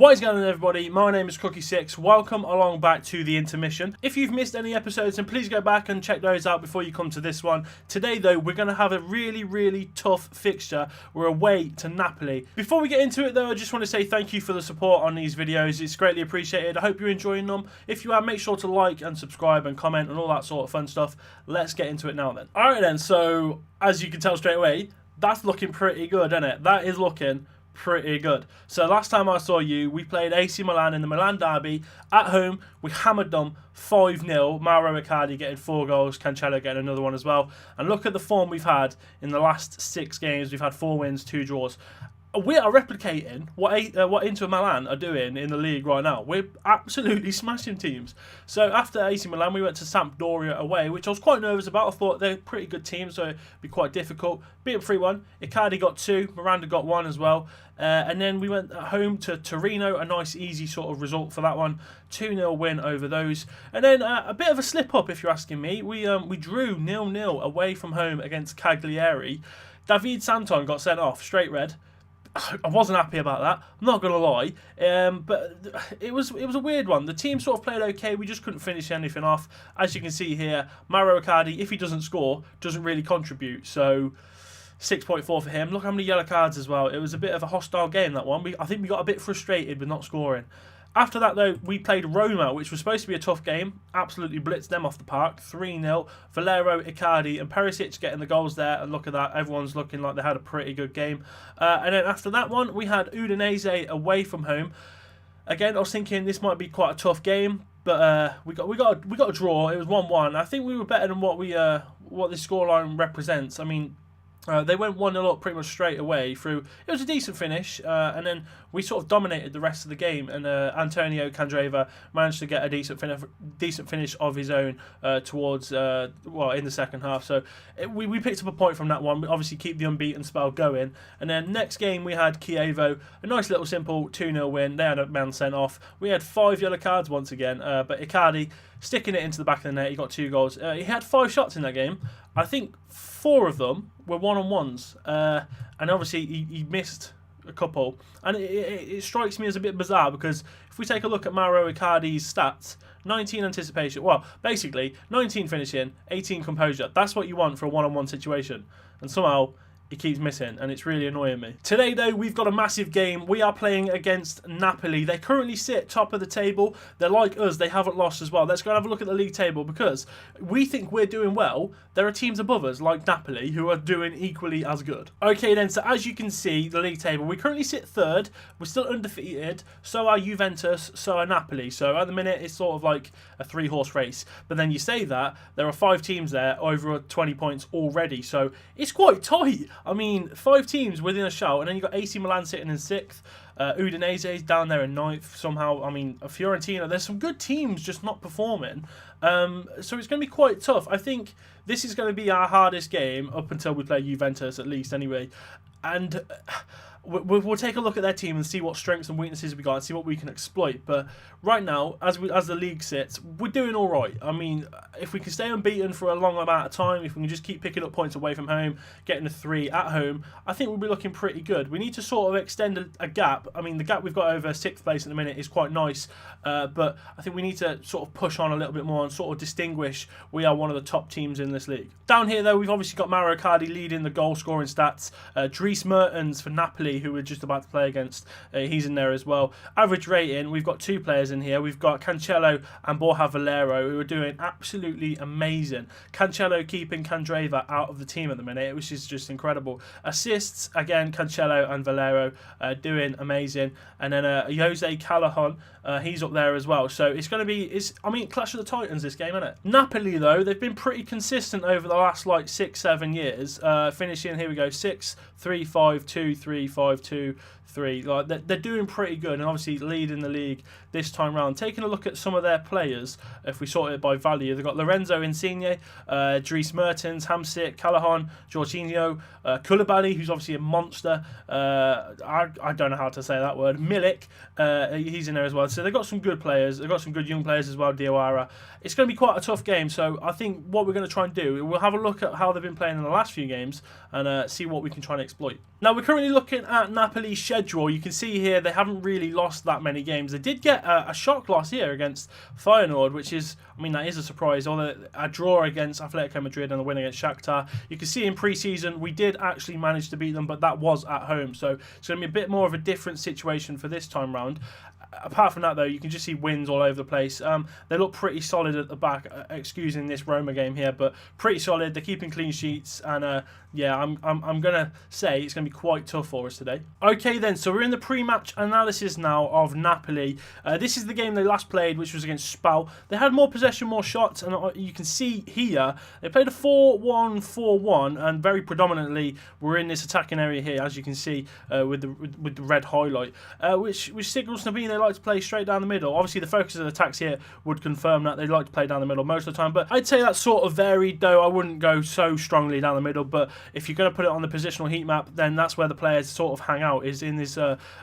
What is going on, everybody? My name is Cookie6. Welcome along back to the intermission. If you've missed any episodes, then please go back and check those out before you come to this one. Today though, we're going to have a really tough fixture. We're away to Napoli. Before we get into it though, I just want to say thank you for the support on these videos. It's greatly appreciated. I hope you're enjoying them. If you are, make sure to like and subscribe and comment and all that sort of fun stuff. Let's get into it now then. Alright then, so as you can tell straight away, that's looking pretty good, isn't it? That is looking pretty good. So last time I saw you, we played AC Milan in the Milan derby at home. We hammered them 5-0. Mauro Icardi getting 4 goals, Cancelo getting another one as well. And look at the form we've had in the last 6 games. We've had 4 wins, 2 draws. We are replicating what Inter Milan are doing in the league right now. We're absolutely smashing teams. So after AC Milan, we went to Sampdoria away, which I was quite nervous about. I thought they're a pretty good team, so it'd be quite difficult. Beat them 3-1. Icardi got 2. Miranda got 1 as well. And then we went home to Torino, a nice easy sort of result for that one. 2-0 win over those. And then a bit of a slip-up, if you're asking me. We drew 0-0 away from home against Cagliari. David Santon got sent off, straight red. I wasn't happy about that, I'm not going to lie, but it was a weird one. The team sort of played okay, we just couldn't finish anything off. As you can see here, Mauro Icardi, if he doesn't score, doesn't really contribute, so 6.4 for him. Look how many yellow cards as well. It was a bit of a hostile game, that one. I think we got a bit frustrated with not scoring. After that, though, we played Roma, which was supposed to be a tough game. Absolutely blitzed them off the park. 3-0. Valero, Icardi, and Perisic getting the goals there. And look at that. Everyone's looking like they had a pretty good game. And then after that one, we had Udinese away from home. Again, I was thinking this might be quite a tough game, but we got a draw. It was 1-1. I think we were better than what the scoreline represents. I mean, they went 1-0 up pretty much straight away through. It was a decent finish, and then we sort of dominated the rest of the game. And Antonio Candreva managed to get a decent finish of his own towards in the second half. So we picked up a point from that one. We obviously keep the unbeaten spell going. And then next game we had Chievo, a nice little simple 2-0 win. They had a man sent off. We had 5 yellow cards once again, but Icardi sticking it into the back of the net. He got 2 goals. He had 5 shots in that game. I think 4 of them were one-on-ones, and obviously he missed a couple. And it strikes me as a bit bizarre, because if we take a look at Mauro Icardi's stats, 19 anticipation, well, basically 19 finishing, 18 composure. That's what you want for a one-on-one situation, and somehow he keeps missing, and it's really annoying me. Today though, we've got a massive game. We are playing against Napoli. They currently sit top of the table. They're like us, they haven't lost as well. Let's go and have a look at the league table, because we think we're doing well. There are teams above us, like Napoli, who are doing equally as good. Okay then, so as you can see, the league table, we currently sit 3rd. We're still undefeated. So are Juventus, so are Napoli. So at the minute, it's sort of like a 3-horse race. But then you say that, there are 5 teams there over 20 points already. So it's quite tight. I mean, 5 teams within a shout, and then you've got AC Milan sitting in 6th. Udinese is down there in 9th somehow. I mean, Fiorentina, there's some good teams just not performing. So it's going to be quite tough. I think this is going to be our hardest game up until we play Juventus, at least anyway. And we'll take a look at their team and see what strengths and weaknesses we got and see what we can exploit. But right now, as the league sits, we're doing all right. I mean, if we can stay unbeaten for a long amount of time, if we can just keep picking up points away from home, getting a 3 at home, I think we'll be looking pretty good. We need to sort of extend a gap. I mean, the gap we've got over 6th place at the minute is quite nice, but I think we need to sort of push on a little bit more and sort of distinguish we are one of the top teams in this league. Down here, though, we've obviously got Mauro Icardi leading the goal-scoring stats. Dries Mertens for Napoli, who we're just about to play against, he's in there as well. Average rating, we've got 2 players in here. We've got Cancelo and Borja Valero, who are doing absolutely amazing. Cancelo keeping Candreva out of the team at the minute, which is just incredible. Assists, again, Cancelo and Valero doing amazing. And then Jose Callahan, he's up there as well. So it's going to be, Clash of the Titans this game, isn't it? Napoli, though, they've been pretty consistent over the last, 6-7 years. Finishing, here we go, 6-3-5-2, 3-5-2, 3. Like they're doing pretty good, and obviously leading the league this time round. Taking a look at some of their players, if we sort it by value, they've got Lorenzo Insigne, Dries Mertens, Hamsik, Callahan, Jorginho, Koulibaly, who's obviously a monster. I don't know how to say that word. Milik, he's in there as well. So they've got some good players. They've got some good young players as well. Diawara. It's going to be quite a tough game. So I think what we're going to try and do, we'll have a look at how they've been playing in the last few games and see what we can try and exploit. Now we're currently looking at Napoli's schedule, you can see here they haven't really lost that many games. They did get a shock loss here against Feyenoord, which is, I mean, that is a surprise. Although a draw against Atletico Madrid and a win against Shakhtar. You can see in pre-season we did actually manage to beat them, but that was at home. So it's going to be a bit more of a different situation for this time round. Apart from that, though, you can just see wins all over the place. They look pretty solid at the back, excusing this Roma game here, but pretty solid. They're keeping clean sheets, and yeah, I'm gonna say it's gonna be quite tough for us today. Okay, then, so we're in the pre-match analysis now of Napoli. This is the game they last played, which was against Spal. They had more possession, more shots, and you can see here they played a 4-1-4-1, and very predominantly we're in this attacking area here, as you can see with the red highlight, which signals to me they like to play straight down the middle. Obviously, the focus of the attacks here would confirm that they like to play down the middle most of the time, but I'd say that's sort of varied, though. I wouldn't go so strongly down the middle, but if you're going to put it on the positional heat map, then that's where the players sort of hang out, is in this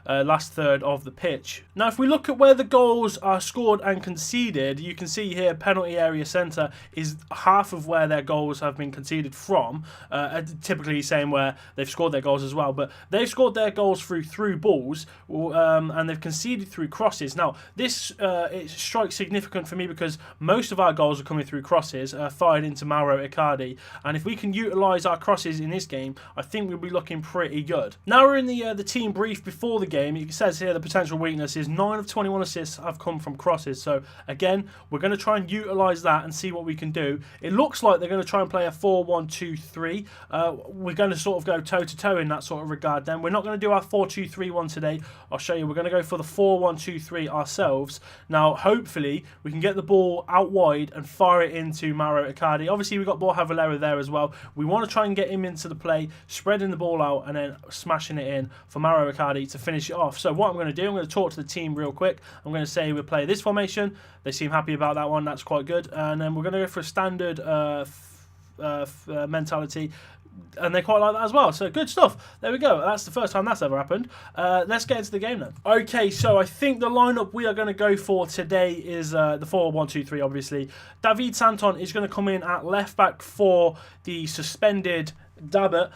last third of the pitch. Now, if we look at where the goals are scored and conceded, you can see here penalty area centre is half of where their goals have been conceded from, typically saying where they've scored their goals as well, but they've scored their goals through balls, and they've conceded through crosses. Now, this it strikes significant for me because most of our goals are coming through crosses, fired into Mauro Icardi, and if we can utilise our crosses in this game, I think we'll be looking pretty good. Now we're in the team brief before the game. It says here the potential weakness is 9 of 21 assists have come from crosses, so again, we're going to try and utilise that and see what we can do. It looks like they're going to try and play a 4-1-2-3. We're going to sort of go toe-to-toe in that sort of regard then. We're not going to do our 4-2-3-1 today. I'll show you. We're going to go for the 4-1-2-3 ourselves. Now, hopefully, we can get the ball out wide and fire it into Mauro Icardi. Obviously, we've got Borja Valero there as well. We want to try and get him into the play, spreading the ball out and then smashing it in for Mauro Icardi to finish it off. So what I'm going to do, I'm going to talk to the team real quick. I'm going to say we'll play this formation. They seem happy about that one. That's quite good. And then we're going to go for a standard mentality, and they quite like that as well. So good stuff. There we go. That's the first time that's ever happened. Let's get into the game then. Okay, so I think the lineup we are going to go for today is the 4-1-2-3, obviously. David Santon is going to come in at left back for the suspended Dabit.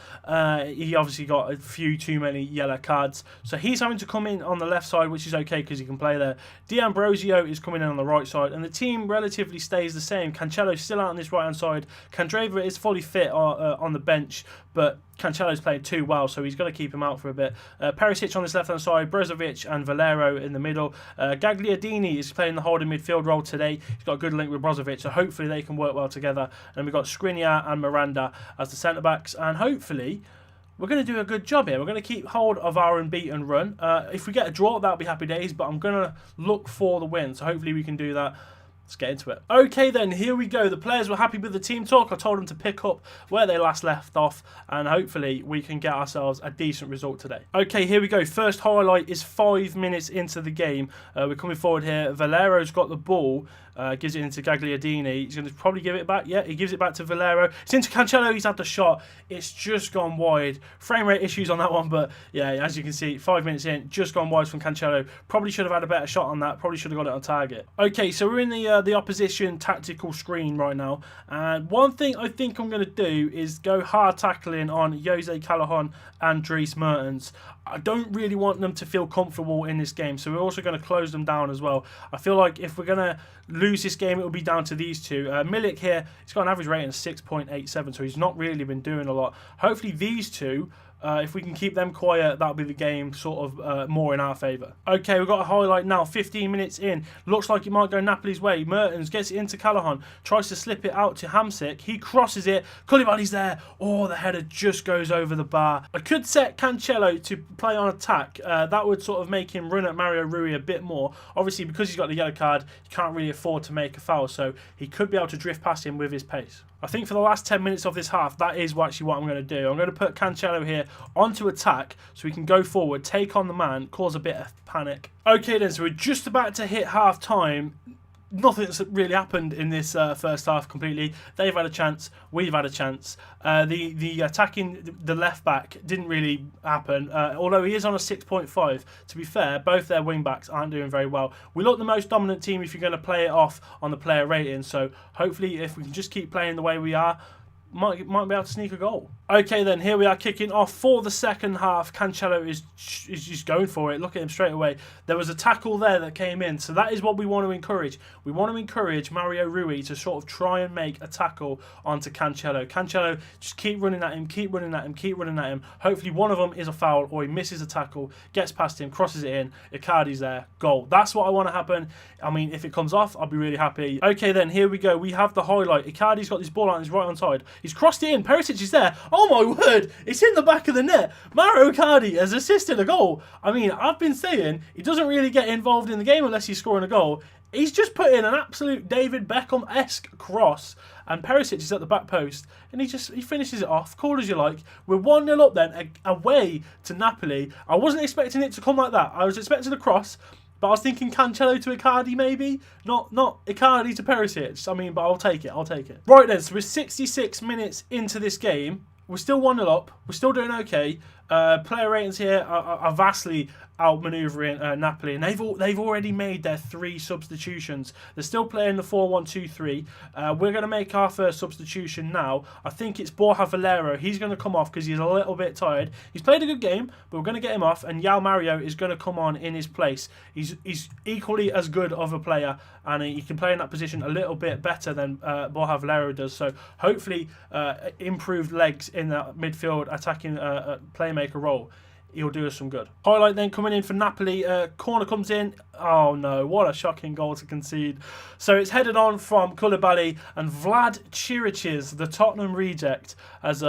He obviously got a few too many yellow cards, so he's having to come in on the left side, which is okay because he can play there. D'Ambrosio is coming in on the right side, and the team relatively stays the same. Cancelo's still out on this right hand side. Candreva is fully fit on the bench, but Cancelo's playing too well, so he's got to keep him out for a bit. Perisic on this left-hand side, Brozovic and Valero in the middle. Gagliardini is playing the holding midfield role today. He's got a good link with Brozovic, so hopefully they can work well together. And we've got Skriniar and Miranda as the centre-backs, and hopefully we're going to do a good job here. We're going to keep hold of our unbeaten run. If we get a draw, that'll be happy days, but I'm going to look for the win, so hopefully we can do that. Let's get into it. Okay then, here we go. The players were happy with the team talk. I told them to pick up where they last left off, and hopefully we can get ourselves a decent result today. Okay, here we go. First highlight is 5 minutes into the game. We're coming forward here. Valero's got the ball. Gives it into Gagliardini. He's going to probably give it back. Yeah, he gives it back to Valero. It's into Cancelo. He's had the shot. It's just gone wide. Frame rate issues on that one, but yeah, as you can see, 5 minutes in, just gone wide from Cancelo. Probably should have had a better shot on that. Probably should have got it on target. Okay, so we're in the opposition tactical screen right now, and one thing I think I'm going to do is go hard tackling on Jose Callahan and Dries Mertens. I don't really want them to feel comfortable in this game, so we're also going to close them down as well. I feel like if we're going to lose this game, it will be down to these two. Milik here, he's got an average rating of 6.87, so he's not really been doing a lot. Hopefully these two, if we can keep them quiet, that'll be the game sort of more in our favour. Okay, we've got a highlight now, 15 minutes in. Looks like it might go Napoli's way. Mertens gets it into Callahan, tries to slip it out to Hamsik. He crosses it. Koulibaly's there. Oh, the header just goes over the bar. I could set Cancelo to play on attack. That would sort of make him run at Mario Rui a bit more. Obviously, because he's got the yellow card, he can't really afford to make a foul, so he could be able to drift past him with his pace. I think for the last 10 minutes of this half, that is actually what I'm going to do. I'm going to put Cancelo here onto attack so we can go forward, take on the man, cause a bit of panic. Okay then, so we're just about to hit half time. Nothing's really happened in this first half completely. They've had a chance, we've had a chance. The attacking the left back didn't really happen, although he is on a 6.5. To be fair, both their wing backs aren't doing very well. We look the most dominant team if you're going to play it off on the player rating, so hopefully if we can just keep playing the way we are, might be able to sneak a goal. Okay, then here we are kicking off for the second half. Cancelo is just going for it. Look at him straight away. There was a tackle there that came in, so that is what we want to encourage. We want to encourage Mario Rui to sort of try and make a tackle onto Cancelo. Cancelo, just keep running at him, keep running at him, keep running at him. Hopefully one of them is a foul or he misses a tackle, gets past him, crosses it in. Icardi's there, goal. That's what I want to happen. I mean, if it comes off, I'll be really happy. Okay, then here we go. We have the highlight. Icardi's got this ball on his right-hand side. He's crossed it in. Perisic is there. Oh my word! It's in the back of the net. Mario Icardi has assisted a goal. I mean, I've been saying he doesn't really get involved in the game unless he's scoring a goal. He's just put in an absolute David Beckham-esque cross, and Perisic is at the back post, and he finishes it off. Cool as you like. We're 1-0 up then, away to Napoli. I wasn't expecting it to come like that. I was expecting a cross, but I was thinking Cancelo to Icardi maybe, not Icardi to Perisic. I mean, but I'll take it. Right then, so we're 66 minutes into this game. We're still 1-0 up. We're still doing okay. Player ratings here are vastly outmanoeuvring Napoli, and they've already made their 3 substitutions. They're still playing the 4-1-2-3. We're going to make our first substitution now. I think it's Borja Valero. He's going to come off because he's a little bit tired. He's played a good game, but we're going to get him off, and João Mario is going to come on in his place. He's equally as good of a player, and he can play in that position a little bit better than Borja Valero does. So hopefully improved legs in that midfield attacking playmaker role, he'll do us some good. Highlight then coming in for Napoli. Corner comes in. Oh no, what a shocking goal to concede. So it's headed on from Koulibaly, and Vlad Chiriches, the Tottenham reject, as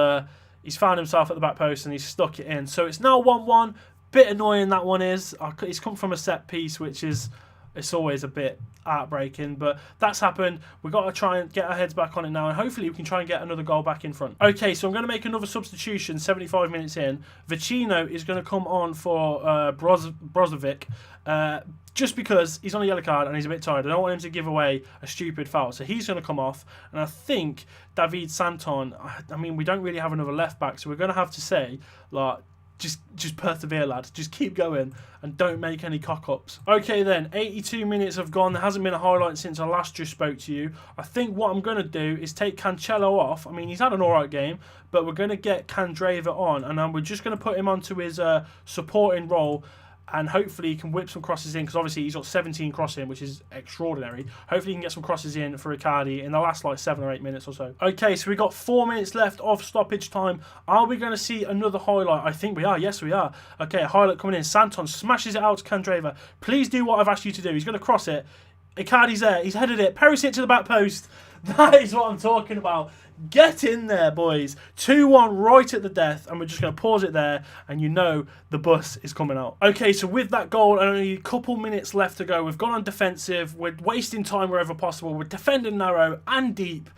he's found himself at the back post and he's stuck it in. So it's now 1-1. Bit annoying that one is. It's come from a set piece, which is... It's always a bit heartbreaking, but that's happened. We've got to try and get our heads back on it now, and hopefully we can try and get another goal back in front. Okay, so I'm going to make another substitution 75 minutes in. Vecino is going to come on for Brozovic, just because he's on a yellow card and he's a bit tired. I don't want him to give away a stupid foul, so he's going to come off. And I think David Santon, I mean, we don't really have another left back, so we're going to have to say, like, just persevere, lad. Just keep going and don't make any cock-ups. Okay then, 82 minutes have gone. There hasn't been a highlight since I last just spoke to you. I think what I'm going to do is take Cancelo off. I mean, he's had an alright game, but we're going to get Candreva on, and then we're just going to put him onto his supporting role, and hopefully he can whip some crosses in, because obviously he's got 17 crossing, which is extraordinary. Hopefully he can get some crosses in for Icardi in the last like 7 or 8 minutes or so. Okay, so we've got 4 minutes left of stoppage time. Are we going to see another highlight? I think we are. Yes, we are. Okay, a highlight coming in. Santon smashes it out to Candreva. Please do what I've asked you to do. He's going to cross it. Icardi's there. He's headed it. Perisic to the back post. That is what I'm talking about. Get in there, boys. 2-1 right at the death, and we're just going to pause it there, and you know the bus is coming out. Okay, so with that goal and only a couple minutes left to go, we've gone on defensive. We're wasting time wherever possible. We're defending narrow and deep.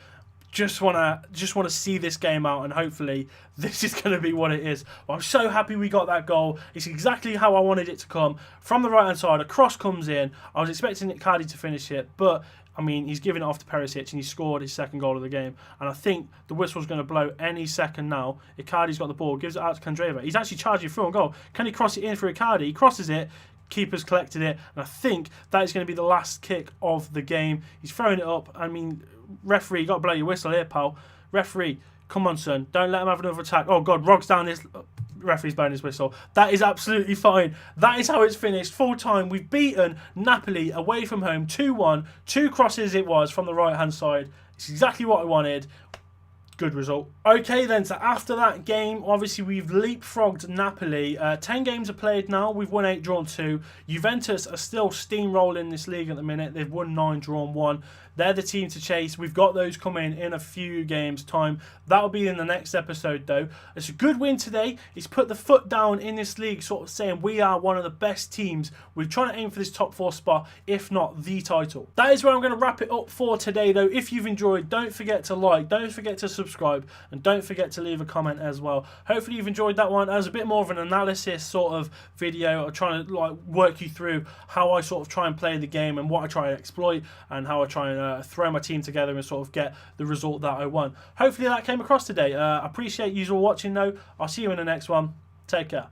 Just wanna see this game out, and hopefully this is going to be what it is. But I'm so happy we got that goal. It's exactly how I wanted it to come. From the right-hand side, a cross comes in. I was expecting Icardi to finish it, but... I mean, he's given it off to Perisic, and he scored his second goal of the game. And I think the whistle's going to blow any second now. Icardi's got the ball, gives it out to Candreva. He's actually charging through on goal. Can he cross it in for Icardi? He crosses it. Keeper's collected it. And I think that is going to be the last kick of the game. He's throwing it up. I mean, referee, you got to blow your whistle here, pal. Referee, come on, son. Don't let him have another attack. Oh, God, Rog's down this... Referee's blowing his whistle. That is absolutely fine. That is how it's finished. Full time. We've beaten Napoli away from home 2-1. 2 crosses it was from the right hand side. It's exactly what I wanted. Good result. Okay then, so after that game, obviously we've leapfrogged Napoli. 10 games are played now. We've won 8, drawn 2. Juventus are still steamrolling this league at the minute. They've won 9, drawn 1. They're the team to chase. We've got those coming in a few games' time. That'll be in the next episode, though. It's a good win today. It's put the foot down in this league, sort of saying we are one of the best teams. We're trying to aim for this top 4 spot, if not the title. That is where I'm going to wrap it up for today, though. If you've enjoyed, don't forget to like, don't forget to subscribe, and don't forget to leave a comment as well. Hopefully you've enjoyed that one. As a bit more of an analysis sort of video, or trying to like work you through how I sort of try and play the game and what I try to exploit and how I try and throw my team together and sort of get the result that I want. Hopefully that came across today. I appreciate you all watching though. I'll see you in the next one. Take care.